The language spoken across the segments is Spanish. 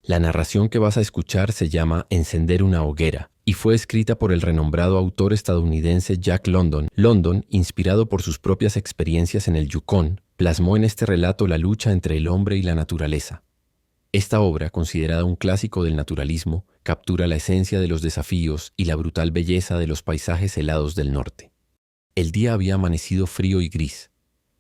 La narración que vas a escuchar se llama Encender una hoguera y fue escrita por el renombrado autor estadounidense Jack London. London, inspirado por sus propias experiencias en el Yukón, plasmó en este relato la lucha entre el hombre y la naturaleza. Esta obra, considerada un clásico del naturalismo, captura la esencia de los desafíos y la brutal belleza de los paisajes helados del norte. El día había amanecido frío y gris,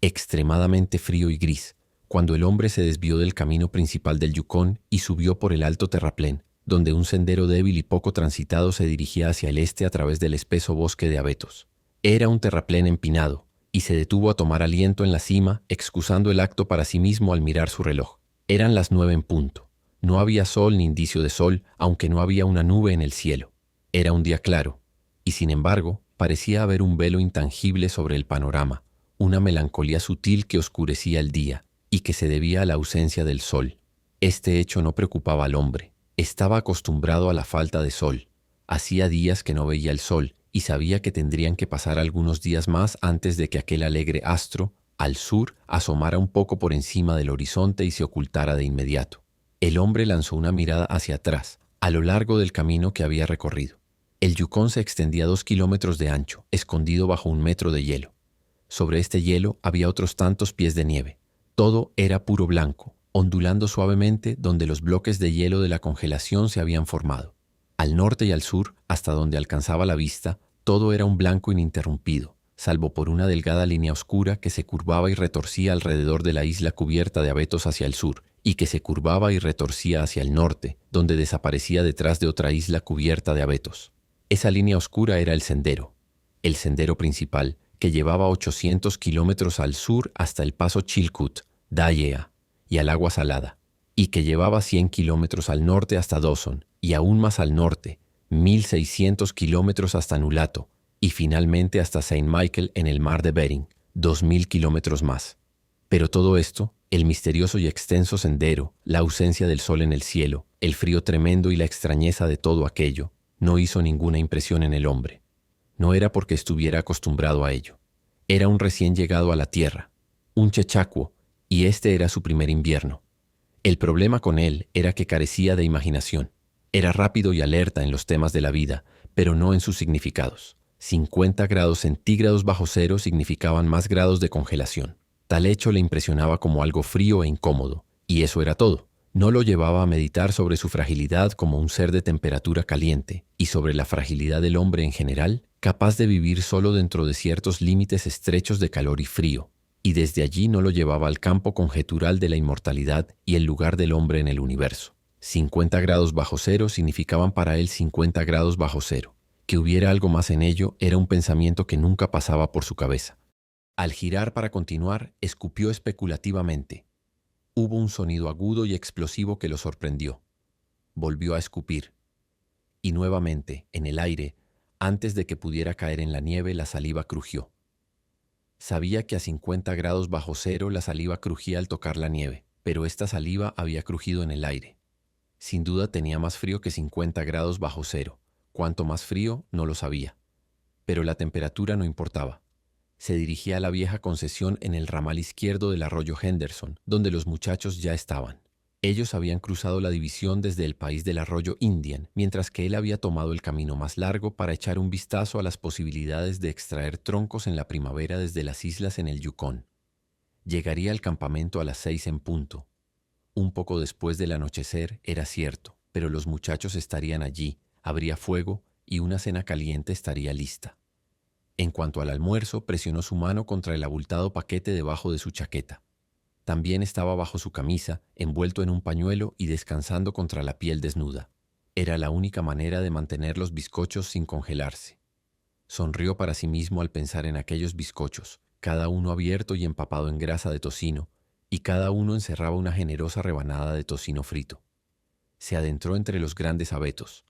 extremadamente frío y gris, cuando el hombre se desvió del camino principal del Yukón y subió por el alto terraplén, donde un sendero débil y poco transitado se dirigía hacia el este a través del espeso bosque de abetos. Era un terraplén empinado, y se detuvo a tomar aliento en la cima, excusando el acto para sí mismo al mirar su reloj. Eran las 9 en punto. No había sol ni indicio de sol, aunque no había una nube en el cielo. Era un día claro, y sin embargo, parecía haber un velo intangible sobre el panorama, una melancolía sutil que oscurecía el día, y que se debía a la ausencia del sol. Este hecho no preocupaba al hombre. Estaba acostumbrado a la falta de sol. Hacía días que no veía el sol, y sabía que tendrían que pasar algunos días más antes de que aquel alegre astro, al sur, asomara un poco por encima del horizonte y se ocultara de inmediato. El hombre lanzó una mirada hacia atrás, a lo largo del camino que había recorrido. El Yukón se extendía 2 kilómetros de ancho, escondido bajo 1 metro de hielo. Sobre este hielo había otros tantos pies de nieve. Todo era puro blanco, ondulando suavemente donde los bloques de hielo de la congelación se habían formado. Al norte y al sur, hasta donde alcanzaba la vista, todo era un blanco ininterrumpido, salvo por una delgada línea oscura que se curvaba y retorcía alrededor de la isla cubierta de abetos hacia el sur, y que se curvaba y retorcía hacia el norte, donde desaparecía detrás de otra isla cubierta de abetos. Esa línea oscura era el sendero principal, que llevaba 800 kilómetros al sur hasta el paso Chilkoot, Dayea, y al agua salada, y que llevaba 100 kilómetros al norte hasta Dawson, y aún más al norte, 1600 kilómetros hasta Nulato, y finalmente hasta Saint Michael en el mar de Bering, 2000 kilómetros más. Pero todo esto, el misterioso y extenso sendero, la ausencia del sol en el cielo, el frío tremendo y la extrañeza de todo aquello, no hizo ninguna impresión en el hombre. No era porque estuviera acostumbrado a ello. Era un recién llegado a la tierra, un chechacuo, y este era su primer invierno. El problema con él era que carecía de imaginación. Era rápido y alerta en los temas de la vida, pero no en sus significados. 50 grados centígrados bajo cero significaban más grados de congelación. Tal hecho le impresionaba como algo frío e incómodo, y eso era todo. No lo llevaba a meditar sobre su fragilidad como un ser de temperatura caliente, y sobre la fragilidad del hombre en general, capaz de vivir solo dentro de ciertos límites estrechos de calor y frío, y desde allí no lo llevaba al campo conjetural de la inmortalidad y el lugar del hombre en el universo. 50 grados bajo cero significaban para él 50 grados bajo cero. Que hubiera algo más en ello era un pensamiento que nunca pasaba por su cabeza. Al girar para continuar, escupió especulativamente. Hubo un sonido agudo y explosivo que lo sorprendió. Volvió a escupir. Y nuevamente, en el aire, antes de que pudiera caer en la nieve, la saliva crujió. Sabía que a 50 grados bajo cero la saliva crujía al tocar la nieve, pero esta saliva había crujido en el aire. Sin duda tenía más frío que 50 grados bajo cero. Cuánto más frío, no lo sabía. Pero la temperatura no importaba. Se dirigía a la vieja concesión en el ramal izquierdo del arroyo Henderson, donde los muchachos ya estaban. Ellos habían cruzado la división desde el país del arroyo Indian, mientras que él había tomado el camino más largo para echar un vistazo a las posibilidades de extraer troncos en la primavera desde las islas en el Yukón. Llegaría al campamento a las 6 en punto. Un poco después del anochecer, era cierto, pero los muchachos estarían allí, habría fuego y una cena caliente estaría lista. En cuanto al almuerzo, presionó su mano contra el abultado paquete debajo de su chaqueta. También estaba bajo su camisa, envuelto en un pañuelo y descansando contra la piel desnuda. Era la única manera de mantener los bizcochos sin congelarse. Sonrió para sí mismo al pensar en aquellos bizcochos, cada uno abierto y empapado en grasa de tocino, y cada uno encerraba una generosa rebanada de tocino frito. Se adentró entre los grandes abetos.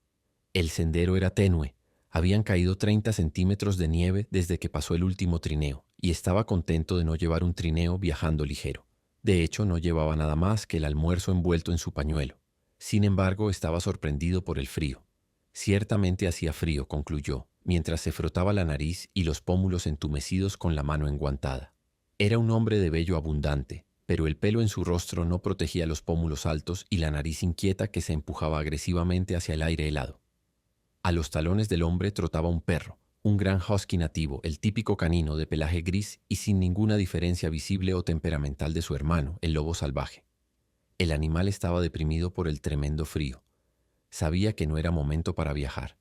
El sendero era tenue. Habían caído 30 centímetros de nieve desde que pasó el último trineo, y estaba contento de no llevar un trineo viajando ligero. De hecho, no llevaba nada más que el almuerzo envuelto en su pañuelo. Sin embargo, estaba sorprendido por el frío. Ciertamente hacía frío, concluyó, mientras se frotaba la nariz y los pómulos entumecidos con la mano enguantada. Era un hombre de vello abundante, pero el pelo en su rostro no protegía los pómulos altos y la nariz inquieta que se empujaba agresivamente hacia el aire helado. A los talones del hombre trotaba un perro, un gran husky nativo, el típico canino de pelaje gris y sin ninguna diferencia visible o temperamental de su hermano, el lobo salvaje. El animal estaba deprimido por el tremendo frío. Sabía que no era momento para viajar.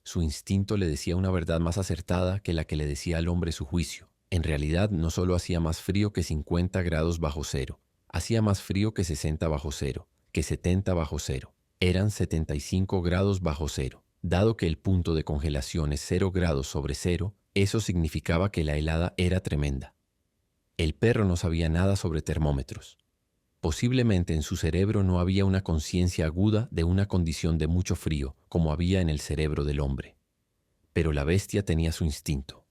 Su instinto le decía una verdad más acertada que la que le decía al hombre su juicio. En realidad no solo hacía más frío que 50 grados bajo cero, hacía más frío que 60 bajo cero, que 70 bajo cero. Eran 75 grados bajo cero. Dado que el punto de congelación es 0 grados sobre cero, eso significaba que la helada era tremenda. El perro no sabía nada sobre termómetros. Posiblemente en su cerebro no había una conciencia aguda de una condición de mucho frío, como había en el cerebro del hombre. Pero la bestia tenía su instinto.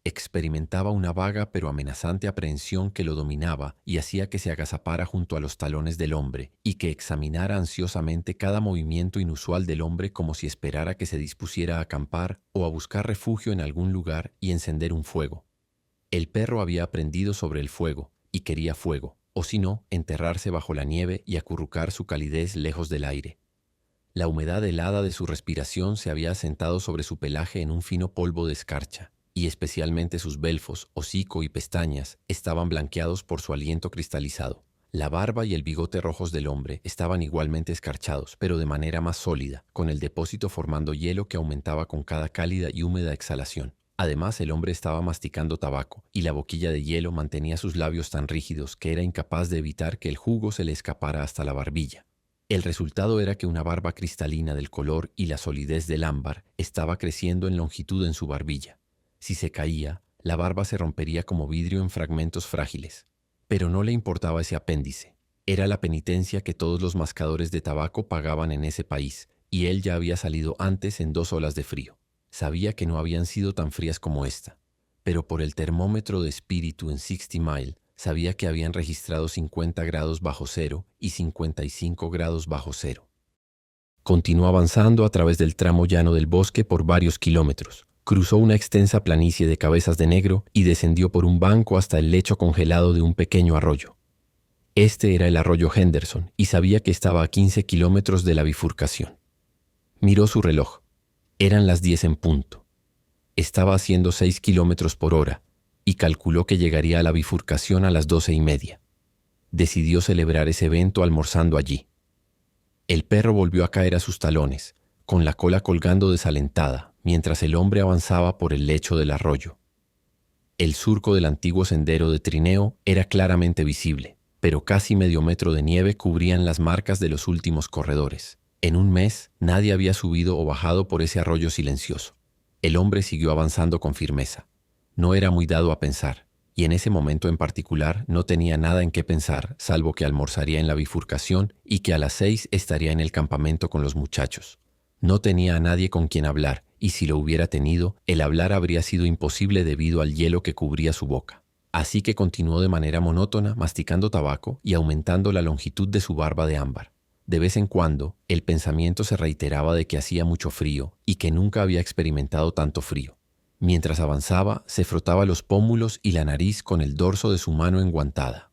Experimentaba una vaga pero amenazante aprehensión que lo dominaba y hacía que se agazapara junto a los talones del hombre y que examinara ansiosamente cada movimiento inusual del hombre como si esperara que se dispusiera a acampar o a buscar refugio en algún lugar y encender un fuego. El perro había aprendido sobre el fuego y quería fuego, o si no, enterrarse bajo la nieve y acurrucar su calidez lejos del aire. La humedad helada de su respiración se había asentado sobre su pelaje en un fino polvo de escarcha, y especialmente sus belfos, hocico y pestañas estaban blanqueados por su aliento cristalizado. La barba y el bigote rojos del hombre estaban igualmente escarchados, pero de manera más sólida, con el depósito formando hielo que aumentaba con cada cálida y húmeda exhalación. Además, el hombre estaba masticando tabaco, y la boquilla de hielo mantenía sus labios tan rígidos que era incapaz de evitar que el jugo se le escapara hasta la barbilla. El resultado era que una barba cristalina del color y la solidez del ámbar estaba creciendo en longitud en su barbilla. Si se caía, la barba se rompería como vidrio en fragmentos frágiles. Pero no le importaba ese apéndice. Era la penitencia que todos los mascadores de tabaco pagaban en ese país, y él ya había salido antes en 2 olas de frío. Sabía que no habían sido tan frías como esta, pero por el termómetro de espíritu en 60 Mile, sabía que habían registrado 50 grados bajo cero y 55 grados bajo cero. Continuó avanzando a través del tramo llano del bosque por varios kilómetros. Cruzó una extensa planicie de cabezas de negro y descendió por un banco hasta el lecho congelado de un pequeño arroyo. Este era el arroyo Henderson y sabía que estaba a 15 kilómetros de la bifurcación. Miró su reloj. Eran las 10 en punto. Estaba haciendo 6 kilómetros por hora y calculó que llegaría a la bifurcación a las 12:30. Decidió celebrar ese evento almorzando allí. El perro volvió a caer a sus talones, con la cola colgando desalentada, mientras el hombre avanzaba por el lecho del arroyo. El surco del antiguo sendero de trineo era claramente visible, pero casi medio metro de nieve cubrían las marcas de los últimos corredores. En un mes, nadie había subido o bajado por ese arroyo silencioso. El hombre siguió avanzando con firmeza. No era muy dado a pensar, y en ese momento en particular no tenía nada en qué pensar, salvo que almorzaría en la bifurcación y que a las 6 estaría en el campamento con los muchachos. No tenía a nadie con quien hablar, y si lo hubiera tenido, el hablar habría sido imposible debido al hielo que cubría su boca. Así que continuó de manera monótona, masticando tabaco y aumentando la longitud de su barba de ámbar. De vez en cuando, el pensamiento se reiteraba de que hacía mucho frío y que nunca había experimentado tanto frío. Mientras avanzaba, se frotaba los pómulos y la nariz con el dorso de su mano enguantada.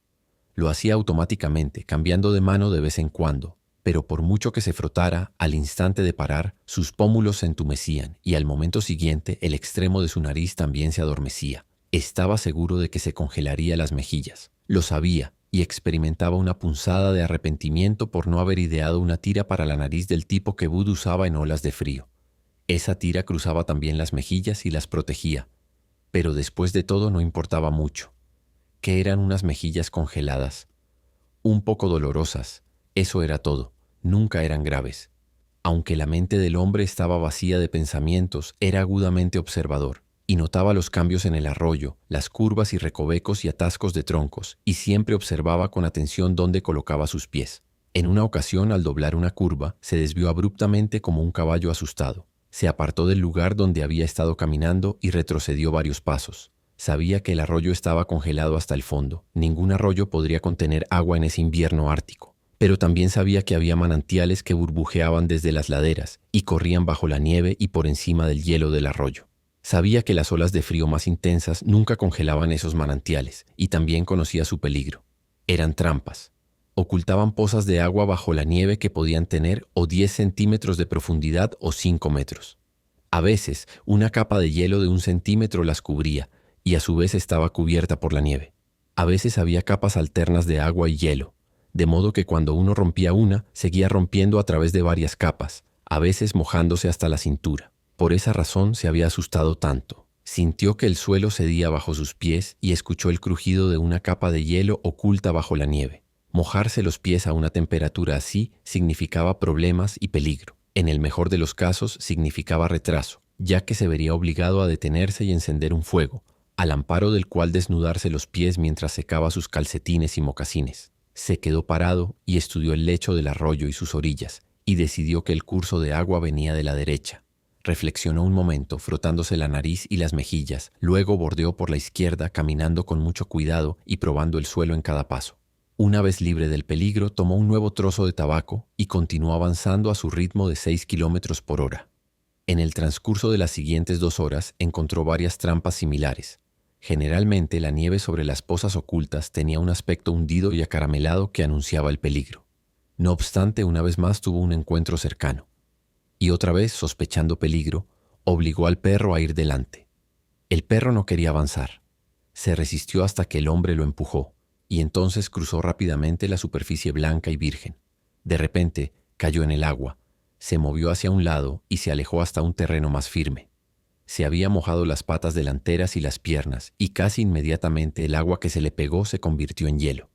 Lo hacía automáticamente, cambiando de mano de vez en cuando, pero por mucho que se frotara, al instante de parar, sus pómulos se entumecían y al momento siguiente el extremo de su nariz también se adormecía. Estaba seguro de que se congelaría las mejillas. Lo sabía y experimentaba una punzada de arrepentimiento por no haber ideado una tira para la nariz del tipo que Bud usaba en olas de frío. Esa tira cruzaba también las mejillas y las protegía, pero después de todo no importaba mucho. ¿Qué eran unas mejillas congeladas? Un poco dolorosas, eso era todo, nunca eran graves. Aunque la mente del hombre estaba vacía de pensamientos, era agudamente observador, y notaba los cambios en el arroyo, las curvas y recovecos y atascos de troncos, y siempre observaba con atención dónde colocaba sus pies. En una ocasión, al doblar una curva, se desvió abruptamente como un caballo asustado. Se apartó del lugar donde había estado caminando y retrocedió varios pasos. Sabía que el arroyo estaba congelado hasta el fondo. Ningún arroyo podría contener agua en ese invierno ártico. Pero también sabía que había manantiales que burbujeaban desde las laderas y corrían bajo la nieve y por encima del hielo del arroyo. Sabía que las olas de frío más intensas nunca congelaban esos manantiales y también conocía su peligro. Eran trampas. Ocultaban pozas de agua bajo la nieve que podían tener o 10 centímetros de profundidad o 5 metros. A veces, una capa de hielo de 1 centímetro las cubría y a su vez estaba cubierta por la nieve. A veces había capas alternas de agua y hielo, de modo que cuando uno rompía una, seguía rompiendo a través de varias capas, a veces mojándose hasta la cintura. Por esa razón se había asustado tanto. Sintió que el suelo cedía bajo sus pies y escuchó el crujido de una capa de hielo oculta bajo la nieve. Mojarse los pies a una temperatura así significaba problemas y peligro. En el mejor de los casos significaba retraso, ya que se vería obligado a detenerse y encender un fuego, al amparo del cual desnudarse los pies mientras secaba sus calcetines y mocasines. Se quedó parado y estudió el lecho del arroyo y sus orillas, y decidió que el curso de agua venía de la derecha. Reflexionó un momento, frotándose la nariz y las mejillas, luego bordeó por la izquierda, caminando con mucho cuidado y probando el suelo en cada paso. Una vez libre del peligro, tomó un nuevo trozo de tabaco y continuó avanzando a su ritmo de 6 kilómetros por hora. En el transcurso de las siguientes 2 horas encontró varias trampas similares. Generalmente la nieve sobre las pozas ocultas tenía un aspecto hundido y acaramelado que anunciaba el peligro. No obstante, una vez más tuvo un encuentro cercano. Y otra vez, sospechando peligro, obligó al perro a ir delante. El perro no quería avanzar. Se resistió hasta que el hombre lo empujó, y entonces cruzó rápidamente la superficie blanca y virgen. De repente, cayó en el agua, se movió hacia un lado y se alejó hasta un terreno más firme. Se había mojado las patas delanteras y las piernas, y casi inmediatamente el agua que se le pegó se convirtió en hielo.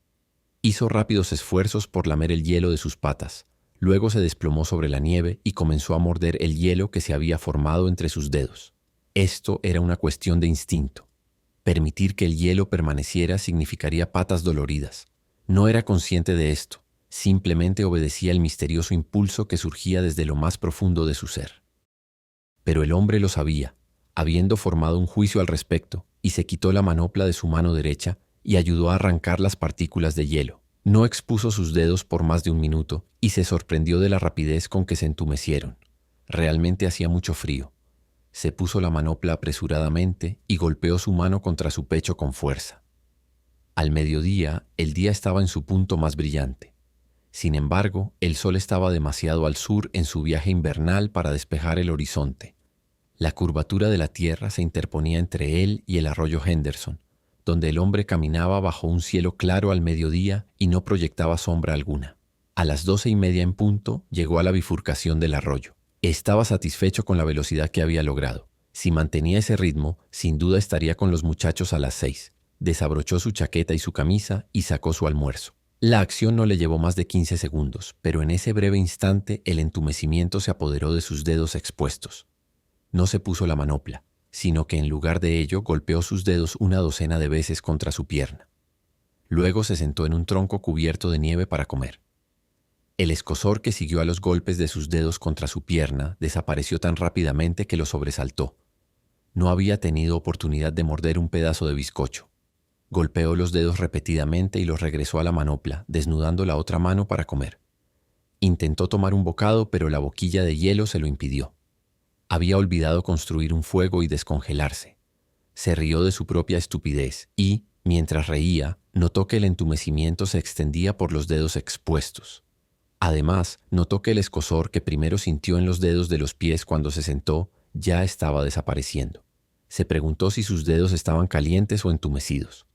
Hizo rápidos esfuerzos por lamer el hielo de sus patas. Luego se desplomó sobre la nieve y comenzó a morder el hielo que se había formado entre sus dedos. Esto era una cuestión de instinto. Permitir que el hielo permaneciera significaría patas doloridas. No era consciente de esto, simplemente obedecía el misterioso impulso que surgía desde lo más profundo de su ser. Pero el hombre lo sabía, habiendo formado un juicio al respecto, y se quitó la manopla de su mano derecha y ayudó a arrancar las partículas de hielo. No expuso sus dedos por más de un minuto y se sorprendió de la rapidez con que se entumecieron. Realmente hacía mucho frío. Se puso la manopla apresuradamente y golpeó su mano contra su pecho con fuerza. Al mediodía, el día estaba en su punto más brillante. Sin embargo, el sol estaba demasiado al sur en su viaje invernal para despejar el horizonte. La curvatura de la tierra se interponía entre él y el arroyo Henderson, donde el hombre caminaba bajo un cielo claro al mediodía y no proyectaba sombra alguna. A las 12:30 en punto, llegó a la bifurcación del arroyo. Estaba satisfecho con la velocidad que había logrado. Si mantenía ese ritmo, sin duda estaría con los muchachos a las 6. Desabrochó su chaqueta y su camisa y sacó su almuerzo. La acción no le llevó más de 15 segundos, pero en ese breve instante el entumecimiento se apoderó de sus dedos expuestos. No se puso la manopla, sino que en lugar de ello golpeó sus dedos una docena de veces contra su pierna. Luego se sentó en un tronco cubierto de nieve para comer. El escozor que siguió a los golpes de sus dedos contra su pierna desapareció tan rápidamente que lo sobresaltó. No había tenido oportunidad de morder un pedazo de bizcocho. Golpeó los dedos repetidamente y los regresó a la manopla, desnudando la otra mano para comer. Intentó tomar un bocado, pero la boquilla de hielo se lo impidió. Había olvidado construir un fuego y descongelarse. Se rió de su propia estupidez y, mientras reía, notó que el entumecimiento se extendía por los dedos expuestos. Además, notó que el escozor que primero sintió en los dedos de los pies cuando se sentó ya estaba desapareciendo. Se preguntó si sus dedos estaban calientes o entumecidos.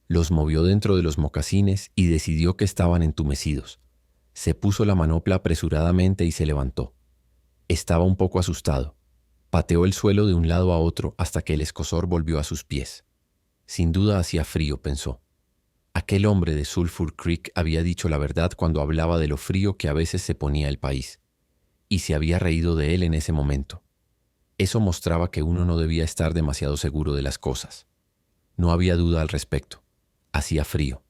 Los movió dentro de los mocasines y decidió que estaban entumecidos. Se puso la manopla apresuradamente y se levantó. Estaba un poco asustado. Pateó el suelo de un lado a otro hasta que el escozor volvió a sus pies. Sin duda hacía frío, pensó. Aquel hombre de Sulphur Creek había dicho la verdad cuando hablaba de lo frío que a veces se ponía el país, y se había reído de él en ese momento. Eso mostraba que uno no debía estar demasiado seguro de las cosas. No había duda al respecto. Hacía frío.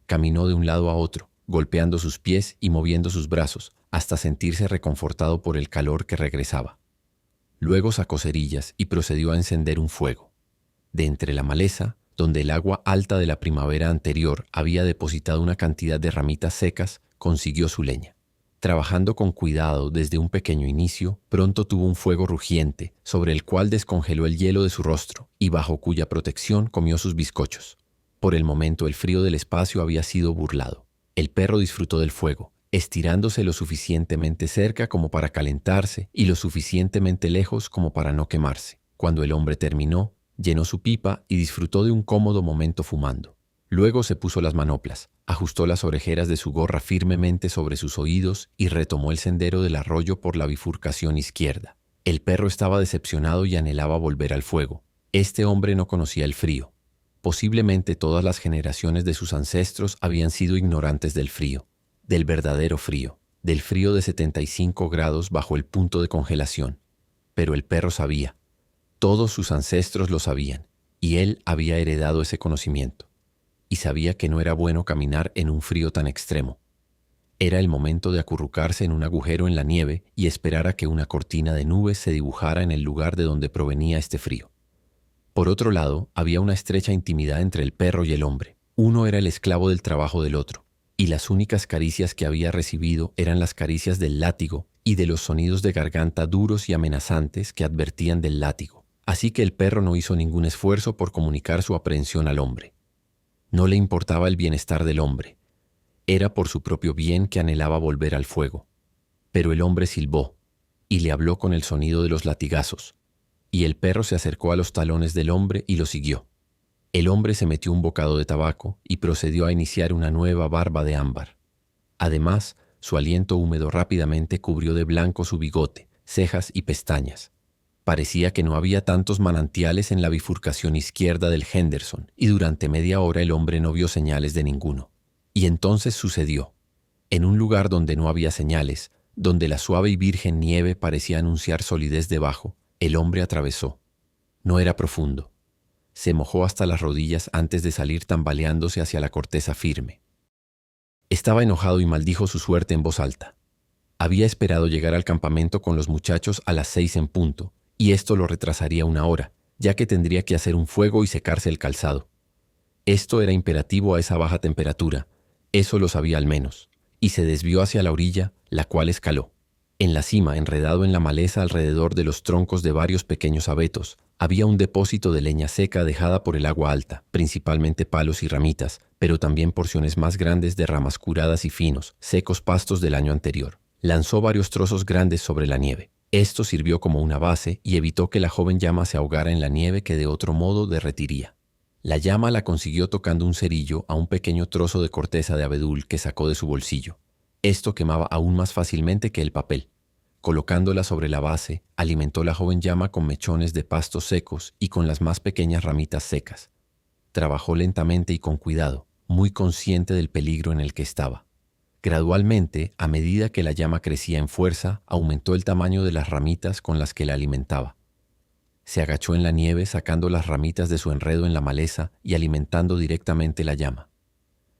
Caminó de un lado a otro, golpeando sus pies y moviendo sus brazos, hasta sentirse reconfortado por el calor que regresaba. Luego sacó cerillas y procedió a encender un fuego. De entre la maleza, donde el agua alta de la primavera anterior había depositado una cantidad de ramitas secas, consiguió su leña. Trabajando con cuidado desde un pequeño inicio, pronto tuvo un fuego rugiente, sobre el cual descongeló el hielo de su rostro y bajo cuya protección comió sus bizcochos. Por el momento el frío del espacio había sido burlado. El perro disfrutó del fuego, estirándose lo suficientemente cerca como para calentarse y lo suficientemente lejos como para no quemarse. Cuando el hombre terminó, llenó su pipa y disfrutó de un cómodo momento fumando. Luego se puso las manoplas, ajustó las orejeras de su gorra firmemente sobre sus oídos y retomó el sendero del arroyo por la bifurcación izquierda. El perro estaba decepcionado y anhelaba volver al fuego. Este hombre no conocía el frío. Posiblemente todas las generaciones de sus ancestros habían sido ignorantes del frío, del verdadero frío, del frío de 75 grados bajo el punto de congelación. Pero el perro sabía. Todos sus ancestros lo sabían, y él había heredado ese conocimiento. Y sabía que no era bueno caminar en un frío tan extremo. Era el momento de acurrucarse en un agujero en la nieve y esperar a que una cortina de nubes se dibujara en el lugar de donde provenía este frío. Por otro lado, había una estrecha intimidad entre el perro y el hombre. Uno era el esclavo del trabajo del otro, y las únicas caricias que había recibido eran las caricias del látigo y de los sonidos de garganta duros y amenazantes que advertían del látigo. Así que el perro no hizo ningún esfuerzo por comunicar su aprehensión al hombre. No le importaba el bienestar del hombre. Era por su propio bien que anhelaba volver al fuego. Pero el hombre silbó, y le habló con el sonido de los latigazos, y el perro se acercó a los talones del hombre y lo siguió. El hombre se metió un bocado de tabaco y procedió a iniciar una nueva barba de ámbar. Además, su aliento húmedo rápidamente cubrió de blanco su bigote, cejas y pestañas. Parecía que no había tantos manantiales en la bifurcación izquierda del Henderson, y durante media hora el hombre no vio señales de ninguno. Y entonces sucedió. En un lugar donde no había señales, donde la suave y virgen nieve parecía anunciar solidez debajo, el hombre atravesó. No era profundo. Se mojó hasta las rodillas antes de salir tambaleándose hacia la corteza firme. Estaba enojado y maldijo su suerte en voz alta. Había esperado llegar al campamento con los muchachos a las 6 en punto, y esto lo retrasaría una hora, ya que tendría que hacer un fuego y secarse el calzado. Esto era imperativo a esa baja temperatura, eso lo sabía al menos, y se desvió hacia la orilla, la cual escaló. En la cima, enredado en la maleza alrededor de los troncos de varios pequeños abetos, había un depósito de leña seca dejada por el agua alta, principalmente palos y ramitas, pero también porciones más grandes de ramas curadas y finos, secos pastos del año anterior. Lanzó varios trozos grandes sobre la nieve. Esto sirvió como una base y evitó que la joven llama se ahogara en la nieve que de otro modo derretiría. La llama la consiguió tocando un cerillo a un pequeño trozo de corteza de abedul que sacó de su bolsillo. Esto quemaba aún más fácilmente que el papel. Colocándola sobre la base, alimentó la joven llama con mechones de pastos secos y con las más pequeñas ramitas secas. Trabajó lentamente y con cuidado, muy consciente del peligro en el que estaba. Gradualmente, a medida que la llama crecía en fuerza, aumentó el tamaño de las ramitas con las que la alimentaba. Se agachó en la nieve sacando las ramitas de su enredo en la maleza y alimentando directamente la llama.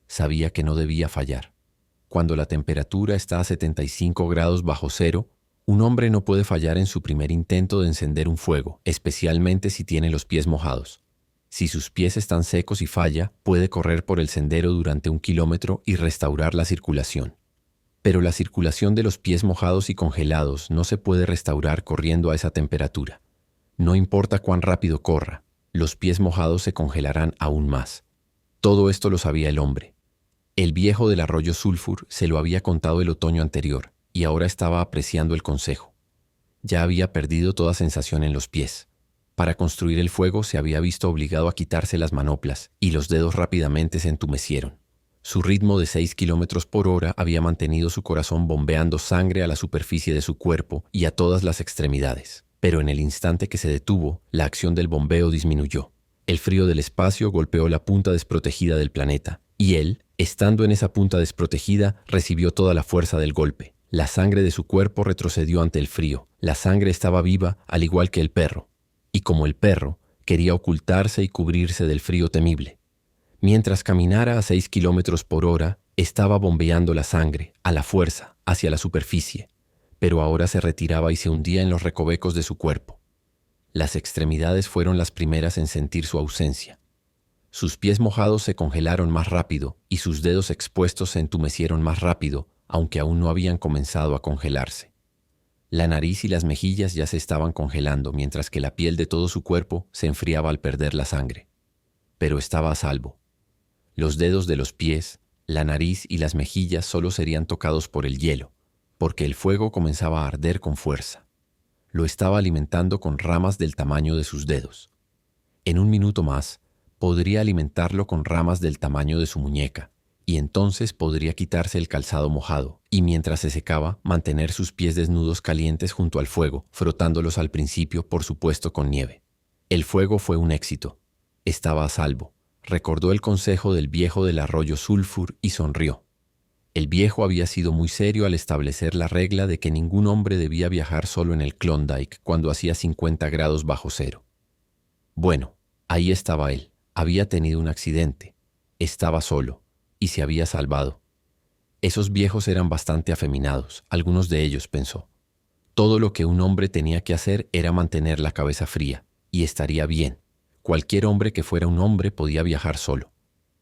Sabía que no debía fallar. Cuando la temperatura está a 75 grados bajo cero, un hombre no puede fallar en su primer intento de encender un fuego, especialmente si tiene los pies mojados. Si sus pies están secos y falla, puede correr por el sendero durante 1 kilómetro y restaurar la circulación. Pero la circulación de los pies mojados y congelados no se puede restaurar corriendo a esa temperatura. No importa cuán rápido corra, los pies mojados se congelarán aún más. Todo esto lo sabía el hombre. El viejo del arroyo Sulphur se lo había contado el otoño anterior y ahora estaba apreciando el consejo. Ya había perdido toda sensación en los pies. Para construir el fuego se había visto obligado a quitarse las manoplas y los dedos rápidamente se entumecieron. Su ritmo de 6 kilómetros por hora había mantenido su corazón bombeando sangre a la superficie de su cuerpo y a todas las extremidades. Pero en el instante que se detuvo, la acción del bombeo disminuyó. El frío del espacio golpeó la punta desprotegida del planeta, y él, estando en esa punta desprotegida, recibió toda la fuerza del golpe. La sangre de su cuerpo retrocedió ante el frío. La sangre estaba viva, al igual que el perro. Y como el perro, quería ocultarse y cubrirse del frío temible. Mientras caminara a 6 kilómetros por hora, estaba bombeando la sangre, a la fuerza, hacia la superficie, pero ahora se retiraba y se hundía en los recovecos de su cuerpo. Las extremidades fueron las primeras en sentir su ausencia. Sus pies mojados se congelaron más rápido y sus dedos expuestos se entumecieron más rápido, aunque aún no habían comenzado a congelarse. La nariz y las mejillas ya se estaban congelando, mientras que la piel de todo su cuerpo se enfriaba al perder la sangre. Pero estaba a salvo. Los dedos de los pies, la nariz y las mejillas solo serían tocados por el hielo, porque el fuego comenzaba a arder con fuerza. Lo estaba alimentando con ramas del tamaño de sus dedos. En un minuto más, podría alimentarlo con ramas del tamaño de su muñeca, y entonces podría quitarse el calzado mojado, y mientras se secaba, mantener sus pies desnudos calientes junto al fuego, frotándolos al principio, por supuesto, con nieve. El fuego fue un éxito. Estaba a salvo. Recordó el consejo del viejo del arroyo Sulphur y sonrió. El viejo había sido muy serio al establecer la regla de que ningún hombre debía viajar solo en el Klondike cuando hacía 50 grados bajo cero. Bueno, ahí estaba él. Había tenido un accidente. Estaba solo. Y se había salvado. Esos viejos eran bastante afeminados, algunos de ellos, pensó. Todo lo que un hombre tenía que hacer era mantener la cabeza fría, y estaría bien. Cualquier hombre que fuera un hombre podía viajar solo.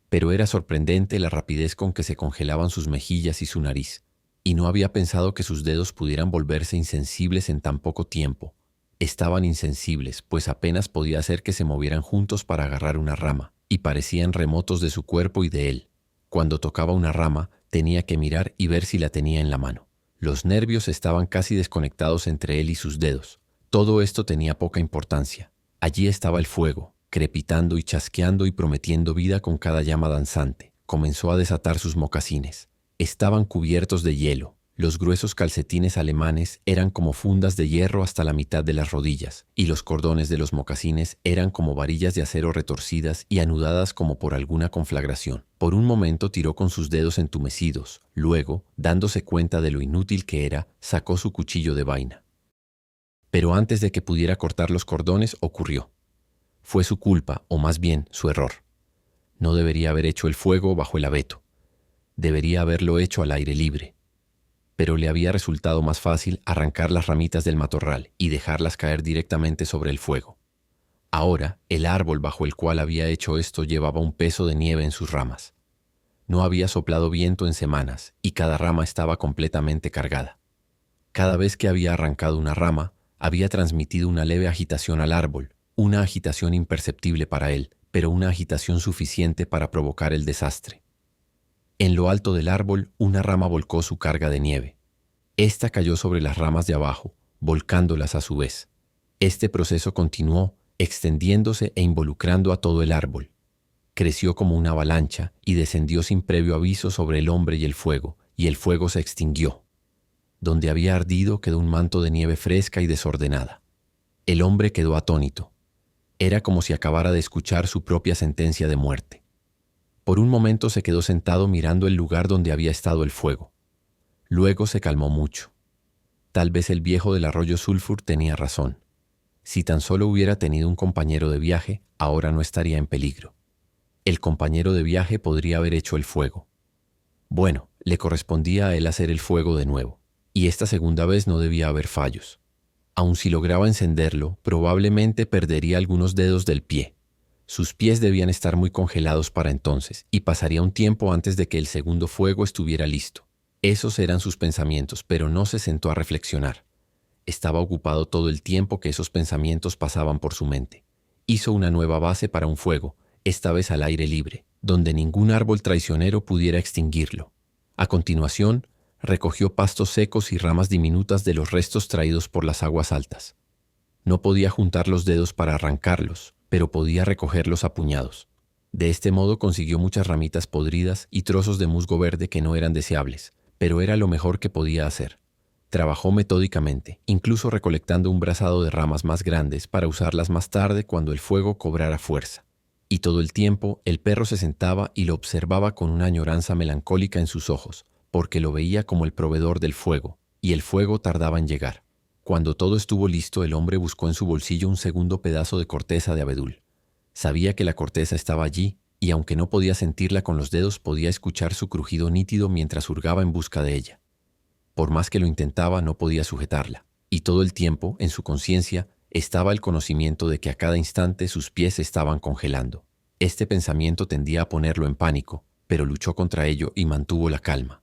Pero era sorprendente la rapidez con que se congelaban sus mejillas y su nariz, y no había pensado que sus dedos pudieran volverse insensibles en tan poco tiempo. Estaban insensibles, pues apenas podía hacer que se movieran juntos para agarrar una rama, y parecían remotos de su cuerpo y de él. Cuando tocaba una rama, tenía que mirar y ver si la tenía en la mano. Los nervios estaban casi desconectados entre él y sus dedos. Todo esto tenía poca importancia. Allí estaba el fuego, crepitando y chasqueando y prometiendo vida con cada llama danzante. Comenzó a desatar sus mocasines. Estaban cubiertos de hielo. Los gruesos calcetines alemanes eran como fundas de hierro hasta la mitad de las rodillas, y los cordones de los mocasines eran como varillas de acero retorcidas y anudadas como por alguna conflagración. Por un momento tiró con sus dedos entumecidos, luego, dándose cuenta de lo inútil que era, sacó su cuchillo de vaina. Pero antes de que pudiera cortar los cordones, ocurrió. Fue su culpa, o más bien, su error. No debería haber hecho el fuego bajo el abeto. Debería haberlo hecho al aire libre. Pero le había resultado más fácil arrancar las ramitas del matorral y dejarlas caer directamente sobre el fuego. Ahora, el árbol bajo el cual había hecho esto llevaba un peso de nieve en sus ramas. No había soplado viento en semanas y cada rama estaba completamente cargada. Cada vez que había arrancado una rama, había transmitido una leve agitación al árbol, una agitación imperceptible para él, pero una agitación suficiente para provocar el desastre. En lo alto del árbol, una rama volcó su carga de nieve. Esta cayó sobre las ramas de abajo, volcándolas a su vez. Este proceso continuó, extendiéndose e involucrando a todo el árbol. Creció como una avalancha y descendió sin previo aviso sobre el hombre y el fuego se extinguió. Donde había ardido quedó un manto de nieve fresca y desordenada. El hombre quedó atónito. Era como si acabara de escuchar su propia sentencia de muerte. Por un momento se quedó sentado mirando el lugar donde había estado el fuego. Luego se calmó mucho. Tal vez el viejo del arroyo Sulphur tenía razón. Si tan solo hubiera tenido un compañero de viaje, ahora no estaría en peligro. El compañero de viaje podría haber hecho el fuego. Bueno, le correspondía a él hacer el fuego de nuevo, y esta segunda vez no debía haber fallos. Aun si lograba encenderlo, probablemente perdería algunos dedos del pie. Sus pies debían estar muy congelados para entonces, y pasaría un tiempo antes de que el segundo fuego estuviera listo. Esos eran sus pensamientos, pero no se sentó a reflexionar. Estaba ocupado todo el tiempo que esos pensamientos pasaban por su mente. Hizo una nueva base para un fuego, esta vez al aire libre, donde ningún árbol traicionero pudiera extinguirlo. A continuación, recogió pastos secos y ramas diminutas de los restos traídos por las aguas altas. No podía juntar los dedos para arrancarlos, pero podía recogerlos a puñados. De este modo consiguió muchas ramitas podridas y trozos de musgo verde que no eran deseables, pero era lo mejor que podía hacer. Trabajó metódicamente, incluso recolectando un brazado de ramas más grandes para usarlas más tarde cuando el fuego cobrara fuerza. Y todo el tiempo el perro se sentaba y lo observaba con una añoranza melancólica en sus ojos, porque lo veía como el proveedor del fuego, y el fuego tardaba en llegar. Cuando todo estuvo listo, el hombre buscó en su bolsillo un segundo pedazo de corteza de abedul. Sabía que la corteza estaba allí, y aunque no podía sentirla con los dedos, podía escuchar su crujido nítido mientras hurgaba en busca de ella. Por más que lo intentaba, no podía sujetarla, y todo el tiempo, en su conciencia, estaba el conocimiento de que a cada instante sus pies se estaban congelando. Este pensamiento tendía a ponerlo en pánico, pero luchó contra ello y mantuvo la calma.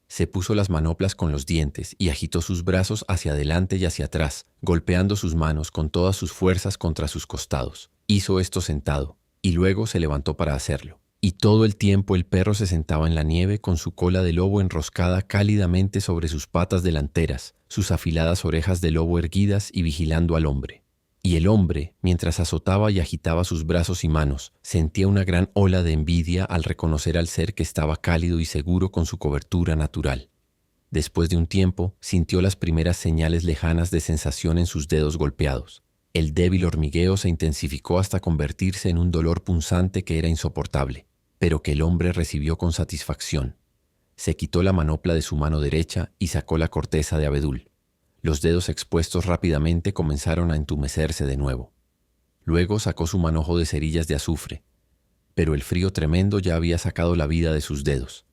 Se puso las manoplas con los dientes y agitó sus brazos hacia adelante y hacia atrás, golpeando sus manos con todas sus fuerzas contra sus costados. Hizo esto sentado, y luego se levantó para hacerlo. Y todo el tiempo el perro se sentaba en la nieve con su cola de lobo enroscada cálidamente sobre sus patas delanteras, sus afiladas orejas de lobo erguidas y vigilando al hombre. Y el hombre, mientras azotaba y agitaba sus brazos y manos, sentía una gran ola de envidia al reconocer al ser que estaba cálido y seguro con su cobertura natural. Después de un tiempo, sintió las primeras señales lejanas de sensación en sus dedos golpeados. El débil hormigueo se intensificó hasta convertirse en un dolor punzante que era insoportable, pero que el hombre recibió con satisfacción. Se quitó la manopla de su mano derecha y sacó la corteza de abedul. Los dedos expuestos rápidamente comenzaron a entumecerse de nuevo. Luego sacó su manojo de cerillas de azufre, pero el frío tremendo ya había sacado la vida de sus dedos.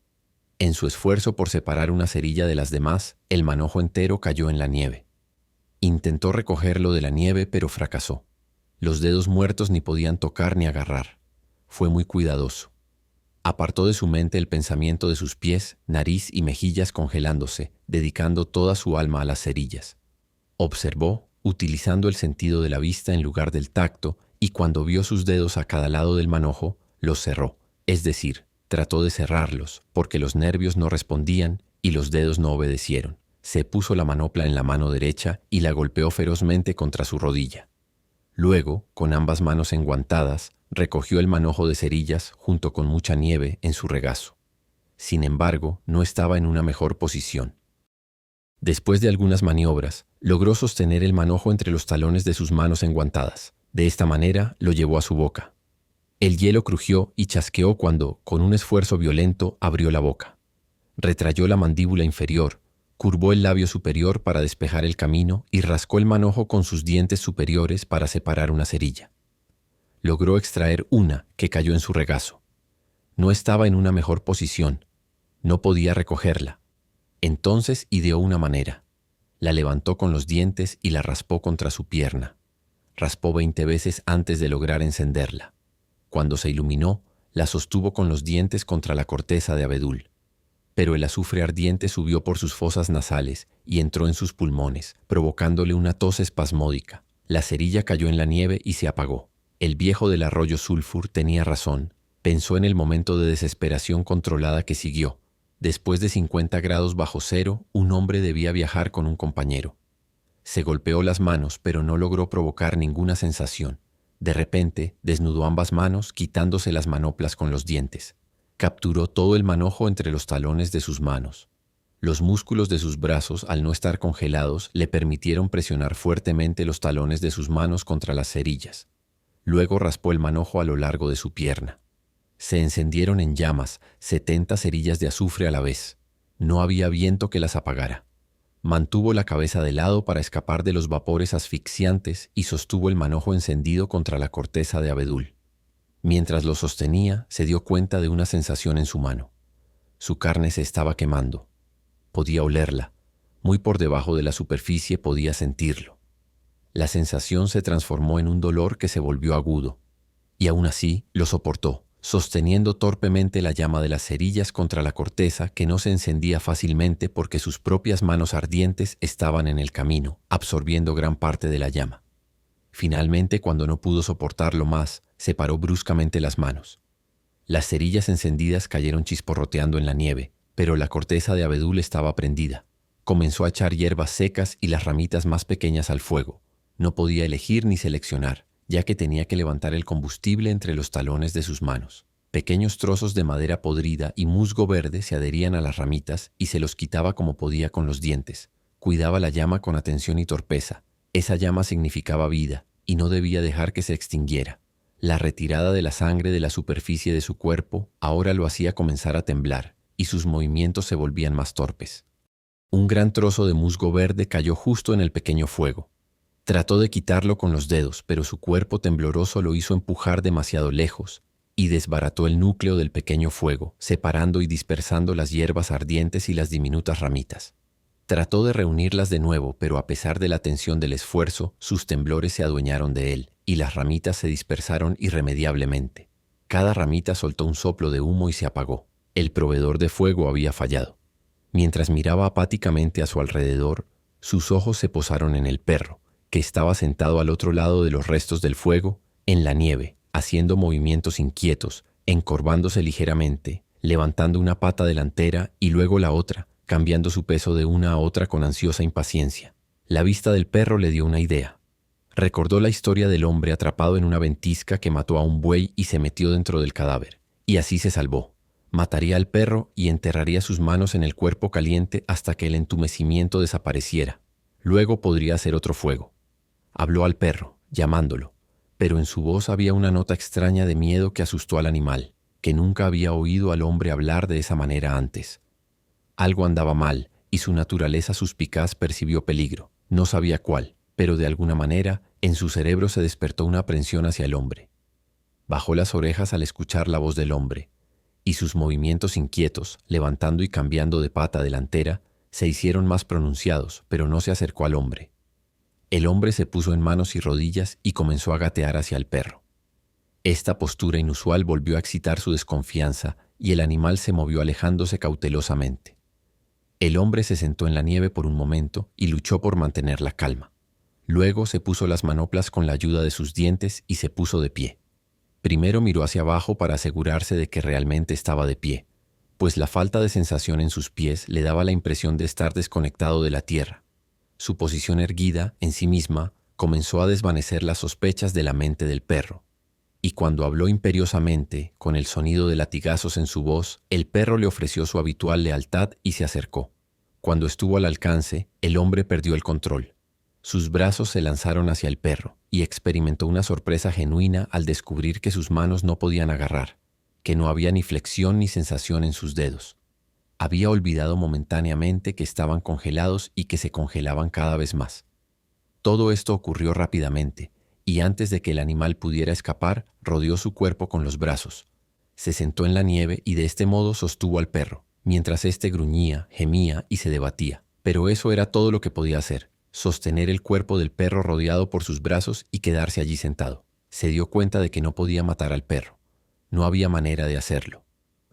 En su esfuerzo por separar una cerilla de las demás, el manojo entero cayó en la nieve. Intentó recogerlo de la nieve, pero fracasó. Los dedos muertos ni podían tocar ni agarrar. Fue muy cuidadoso. Apartó de su mente el pensamiento de sus pies, nariz y mejillas congelándose, dedicando toda su alma a las cerillas. Observó, utilizando el sentido de la vista en lugar del tacto, y cuando vio sus dedos a cada lado del manojo, los cerró, es decir, trató de cerrarlos, porque los nervios no respondían y los dedos no obedecieron. Se puso la manopla en la mano derecha y la golpeó ferozmente contra su rodilla. Luego, con ambas manos enguantadas, recogió el manojo de cerillas junto con mucha nieve en su regazo. Sin embargo, no estaba en una mejor posición. Después de algunas maniobras, logró sostener el manojo entre los talones de sus manos enguantadas. De esta manera, lo llevó a su boca. El hielo crujió y chasqueó cuando, con un esfuerzo violento, abrió la boca. Retrayó la mandíbula inferior, curvó el labio superior para despejar el camino y rascó el manojo con sus dientes superiores para separar una cerilla. Logró extraer una que cayó en su regazo. No estaba en una mejor posición. No podía recogerla. Entonces ideó una manera. La levantó con los dientes y la raspó contra su pierna. Raspó 20 veces antes de lograr encenderla. Cuando se iluminó, la sostuvo con los dientes contra la corteza de abedul. Pero el azufre ardiente subió por sus fosas nasales y entró en sus pulmones, provocándole una tos espasmódica. La cerilla cayó en la nieve y se apagó. El viejo del arroyo Sulfur tenía razón. Pensó en el momento de desesperación controlada que siguió. Después de 50 grados bajo cero, un hombre debía viajar con un compañero. Se golpeó las manos, pero no logró provocar ninguna sensación. De repente, desnudó ambas manos, quitándose las manoplas con los dientes. Capturó todo el manojo entre los talones de sus manos. Los músculos de sus brazos, al no estar congelados, le permitieron presionar fuertemente los talones de sus manos contra las cerillas. Luego raspó el manojo a lo largo de su pierna. Se encendieron en llamas 70 cerillas de azufre a la vez. No había viento que las apagara. Mantuvo la cabeza de lado para escapar de los vapores asfixiantes y sostuvo el manojo encendido contra la corteza de abedul. Mientras lo sostenía, se dio cuenta de una sensación en su mano. Su carne se estaba quemando. Podía olerla. Muy por debajo de la superficie podía sentirlo. La sensación se transformó en un dolor que se volvió agudo. Y aún así lo soportó, sosteniendo torpemente la llama de las cerillas contra la corteza que no se encendía fácilmente porque sus propias manos ardientes estaban en el camino, absorbiendo gran parte de la llama. Finalmente, cuando no pudo soportarlo más, separó bruscamente las manos. Las cerillas encendidas cayeron chisporroteando en la nieve, pero la corteza de abedul estaba prendida. Comenzó a echar hierbas secas y las ramitas más pequeñas al fuego. No podía elegir ni seleccionar, ya que tenía que levantar el combustible entre los talones de sus manos. Pequeños trozos de madera podrida y musgo verde se adherían a las ramitas y se los quitaba como podía con los dientes. Cuidaba la llama con atención y torpeza. Esa llama significaba vida y no debía dejar que se extinguiera. La retirada de la sangre de la superficie de su cuerpo ahora lo hacía comenzar a temblar y sus movimientos se volvían más torpes. Un gran trozo de musgo verde cayó justo en el pequeño fuego. Trató de quitarlo con los dedos, pero su cuerpo tembloroso lo hizo empujar demasiado lejos y desbarató el núcleo del pequeño fuego, separando y dispersando las hierbas ardientes y las diminutas ramitas. Trató de reunirlas de nuevo, pero a pesar de la tensión del esfuerzo, sus temblores se adueñaron de él y las ramitas se dispersaron irremediablemente. Cada ramita soltó un soplo de humo y se apagó. El proveedor de fuego había fallado. Mientras miraba apáticamente a su alrededor, sus ojos se posaron en el perro, que estaba sentado al otro lado de los restos del fuego, en la nieve, haciendo movimientos inquietos, encorvándose ligeramente, levantando una pata delantera y luego la otra, cambiando su peso de una a otra con ansiosa impaciencia. La vista del perro le dio una idea. Recordó la historia del hombre atrapado en una ventisca que mató a un buey y se metió dentro del cadáver, y así se salvó. Mataría al perro y enterraría sus manos en el cuerpo caliente hasta que el entumecimiento desapareciera. Luego podría hacer otro fuego. Habló al perro, llamándolo, pero en su voz había una nota extraña de miedo que asustó al animal, que nunca había oído al hombre hablar de esa manera antes. Algo andaba mal, y su naturaleza suspicaz percibió peligro. No sabía cuál, pero de alguna manera en su cerebro se despertó una aprensión hacia el hombre. Bajó las orejas al escuchar la voz del hombre, y sus movimientos inquietos, levantando y cambiando de pata delantera, se hicieron más pronunciados, pero no se acercó al hombre. El hombre se puso en manos y rodillas y comenzó a gatear hacia el perro. Esta postura inusual volvió a excitar su desconfianza y el animal se movió alejándose cautelosamente. El hombre se sentó en la nieve por un momento y luchó por mantener la calma. Luego se puso las manoplas con la ayuda de sus dientes y se puso de pie. Primero miró hacia abajo para asegurarse de que realmente estaba de pie, pues la falta de sensación en sus pies le daba la impresión de estar desconectado de la tierra. Su posición erguida, en sí misma, comenzó a desvanecer las sospechas de la mente del perro. Y cuando habló imperiosamente, con el sonido de latigazos en su voz, el perro le ofreció su habitual lealtad y se acercó. Cuando estuvo al alcance, el hombre perdió el control. Sus brazos se lanzaron hacia el perro y experimentó una sorpresa genuina al descubrir que sus manos no podían agarrar, que no había ni flexión ni sensación en sus dedos. Había olvidado momentáneamente que estaban congelados y que se congelaban cada vez más. Todo esto ocurrió rápidamente, y antes de que el animal pudiera escapar, rodeó su cuerpo con los brazos. Se sentó en la nieve y de este modo sostuvo al perro, mientras éste gruñía, gemía y se debatía. Pero eso era todo lo que podía hacer: sostener el cuerpo del perro rodeado por sus brazos y quedarse allí sentado. Se dio cuenta de que no podía matar al perro. No había manera de hacerlo.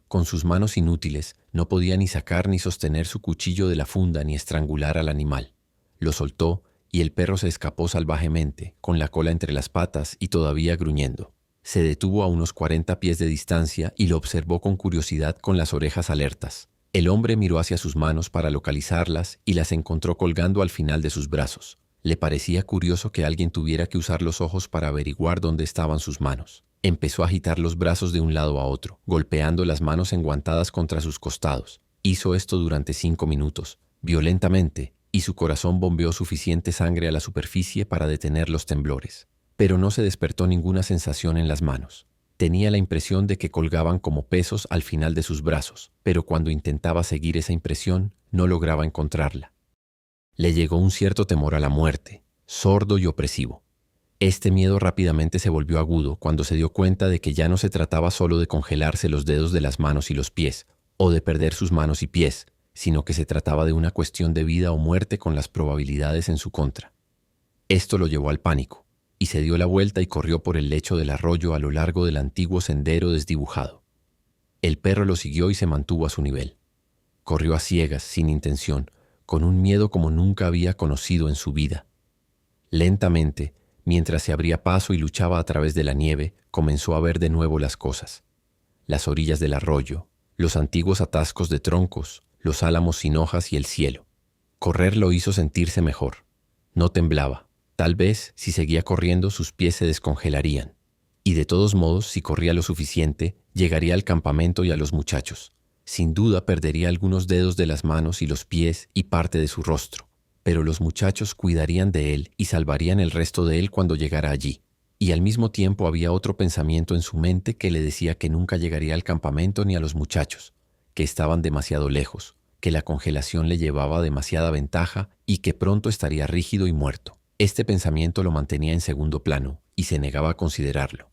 Con sus manos inútiles, no podía ni sacar ni sostener su cuchillo de la funda ni estrangular al animal. Lo soltó y el perro se escapó salvajemente, con la cola entre las patas y todavía gruñendo. Se detuvo a unos 40 pies de distancia y lo observó con curiosidad con las orejas alertas. El hombre miró hacia sus manos para localizarlas y las encontró colgando al final de sus brazos. Le parecía curioso que alguien tuviera que usar los ojos para averiguar dónde estaban sus manos. Empezó a agitar los brazos de un lado a otro, golpeando las manos enguantadas contra sus costados. Hizo esto durante 5 minutos, violentamente, y su corazón bombeó suficiente sangre a la superficie para detener los temblores. Pero no se despertó ninguna sensación en las manos. Tenía la impresión de que colgaban como pesos al final de sus brazos, pero cuando intentaba seguir esa impresión, no lograba encontrarla. Le llegó un cierto temor a la muerte, sordo y opresivo. Este miedo rápidamente se volvió agudo cuando se dio cuenta de que ya no se trataba solo de congelarse los dedos de las manos y los pies, o de perder sus manos y pies, sino que se trataba de una cuestión de vida o muerte con las probabilidades en su contra. Esto lo llevó al pánico, y se dio la vuelta y corrió por el lecho del arroyo a lo largo del antiguo sendero desdibujado. El perro lo siguió y se mantuvo a su nivel. Corrió a ciegas, sin intención, con un miedo como nunca había conocido en su vida. Lentamente, mientras se abría paso y luchaba a través de la nieve, comenzó a ver de nuevo las cosas. Las orillas del arroyo, los antiguos atascos de troncos, los álamos sin hojas y el cielo. Correr lo hizo sentirse mejor. No temblaba. Tal vez, si seguía corriendo, sus pies se descongelarían. Y de todos modos, si corría lo suficiente, llegaría al campamento y a los muchachos. Sin duda perdería algunos dedos de las manos y los pies y parte de su rostro. Pero los muchachos cuidarían de él y salvarían el resto de él cuando llegara allí. Y al mismo tiempo había otro pensamiento en su mente que le decía que nunca llegaría al campamento ni a los muchachos, que estaban demasiado lejos, que la congelación le llevaba demasiada ventaja y que pronto estaría rígido y muerto. Este pensamiento lo mantenía en segundo plano y se negaba a considerarlo.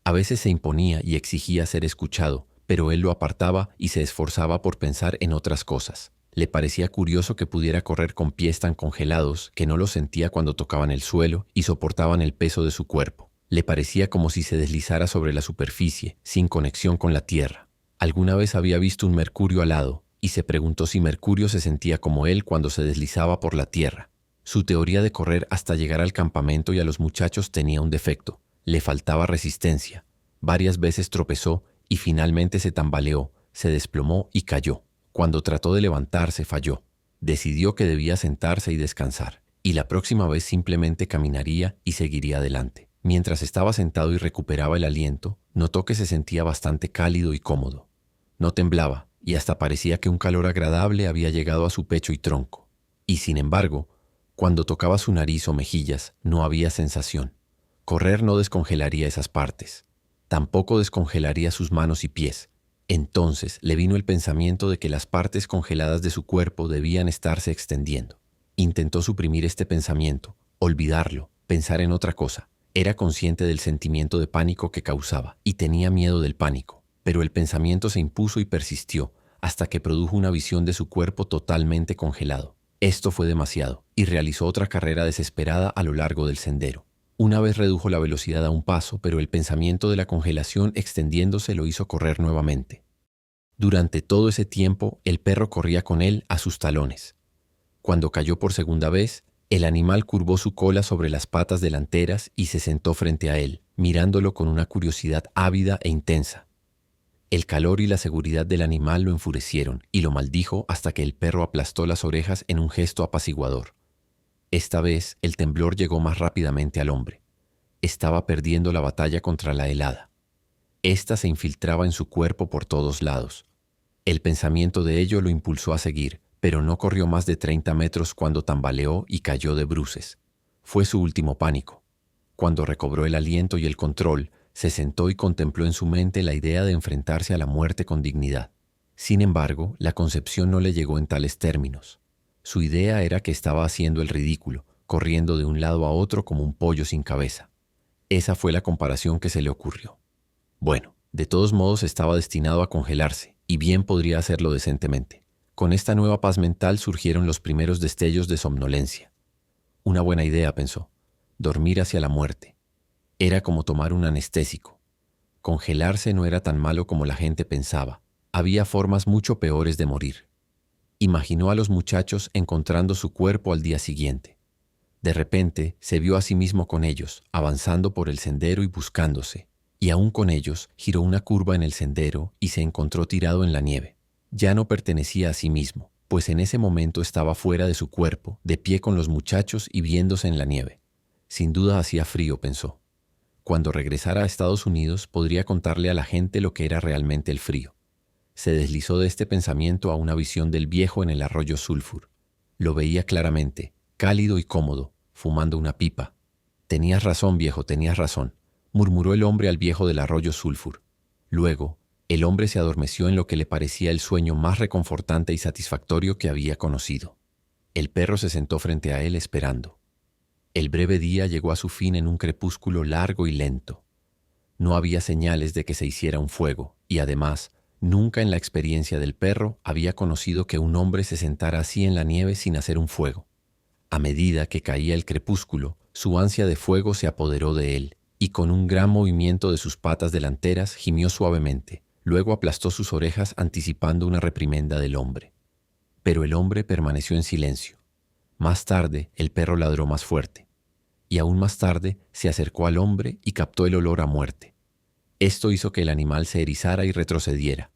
A veces se imponía y exigía ser escuchado, pero él lo apartaba y se esforzaba por pensar en otras cosas. Le parecía curioso que pudiera correr con pies tan congelados que no los sentía cuando tocaban el suelo y soportaban el peso de su cuerpo. Le parecía como si se deslizara sobre la superficie, sin conexión con la tierra. Alguna vez había visto un mercurio alado y se preguntó si Mercurio se sentía como él cuando se deslizaba por la tierra. Su teoría de correr hasta llegar al campamento y a los muchachos tenía un defecto. Le faltaba resistencia. Varias veces tropezó y finalmente se tambaleó, se desplomó y cayó. Cuando trató de levantarse, falló. Decidió que debía sentarse y descansar, y la próxima vez simplemente caminaría y seguiría adelante. Mientras estaba sentado y recuperaba el aliento, notó que se sentía bastante cálido y cómodo. No temblaba, y hasta parecía que un calor agradable había llegado a su pecho y tronco. Y sin embargo, cuando tocaba su nariz o mejillas, no había sensación. Correr no descongelaría esas partes. Tampoco descongelaría sus manos y pies. Entonces le vino el pensamiento de que las partes congeladas de su cuerpo debían estarse extendiendo. Intentó suprimir este pensamiento, olvidarlo, pensar en otra cosa. Era consciente del sentimiento de pánico que causaba y tenía miedo del pánico, pero el pensamiento se impuso y persistió hasta que produjo una visión de su cuerpo totalmente congelado. Esto fue demasiado y realizó otra carrera desesperada a lo largo del sendero. Una vez redujo la velocidad a un paso, pero el pensamiento de la congelación extendiéndose lo hizo correr nuevamente. Durante todo ese tiempo, el perro corría con él a sus talones. Cuando cayó por segunda vez, el animal curvó su cola sobre las patas delanteras y se sentó frente a él, mirándolo con una curiosidad ávida e intensa. El calor y la seguridad del animal lo enfurecieron y lo maldijo hasta que el perro aplastó las orejas en un gesto apaciguador. Esta vez el temblor llegó más rápidamente al hombre. Estaba perdiendo la batalla contra la helada. Esta se infiltraba en su cuerpo por todos lados. El pensamiento de ello lo impulsó a seguir, pero no corrió más de 30 metros cuando tambaleó y cayó de bruces. Fue su último pánico. Cuando recobró el aliento y el control, se sentó y contempló en su mente la idea de enfrentarse a la muerte con dignidad. Sin embargo, la concepción no le llegó en tales términos. Su idea era que estaba haciendo el ridículo, corriendo de un lado a otro como un pollo sin cabeza. Esa fue la comparación que se le ocurrió. Bueno, de todos modos estaba destinado a congelarse, y bien podría hacerlo decentemente. Con esta nueva paz mental surgieron los primeros destellos de somnolencia. Una buena idea, pensó. Dormir hacia la muerte. Era como tomar un anestésico. Congelarse no era tan malo como la gente pensaba. Había formas mucho peores de morir. Imaginó a los muchachos encontrando su cuerpo al día siguiente. De repente se vio a sí mismo con ellos, avanzando por el sendero y buscándose. Y aún con ellos, giró una curva en el sendero y se encontró tirado en la nieve. Ya no pertenecía a sí mismo, pues en ese momento estaba fuera de su cuerpo, de pie con los muchachos y viéndose en la nieve. Sin duda hacía frío, pensó. Cuando regresara a Estados Unidos podría contarle a la gente lo que era realmente el frío. Se deslizó de este pensamiento a una visión del viejo en el arroyo Sulphur. Lo veía claramente, cálido y cómodo, fumando una pipa. «Tenías razón, viejo, tenías razón», murmuró el hombre al viejo del arroyo Sulphur. Luego, el hombre se adormeció en lo que le parecía el sueño más reconfortante y satisfactorio que había conocido. El perro se sentó frente a él esperando. El breve día llegó a su fin en un crepúsculo largo y lento. No había señales de que se hiciera un fuego, y además, nunca en la experiencia del perro había conocido que un hombre se sentara así en la nieve sin hacer un fuego. A medida que caía el crepúsculo, su ansia de fuego se apoderó de él, y con un gran movimiento de sus patas delanteras gimió suavemente. Luego aplastó sus orejas anticipando una reprimenda del hombre. Pero el hombre permaneció en silencio. Más tarde, el perro ladró más fuerte. Y aún más tarde, se acercó al hombre y captó el olor a muerte. Esto hizo que el animal se erizara y retrocediera.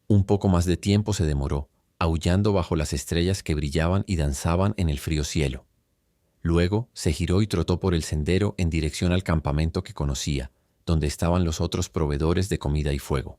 Un poco más de tiempo se demoró, aullando bajo las estrellas que brillaban y danzaban en el frío cielo. Luego se giró y trotó por el sendero en dirección al campamento que conocía, donde estaban los otros proveedores de comida y fuego.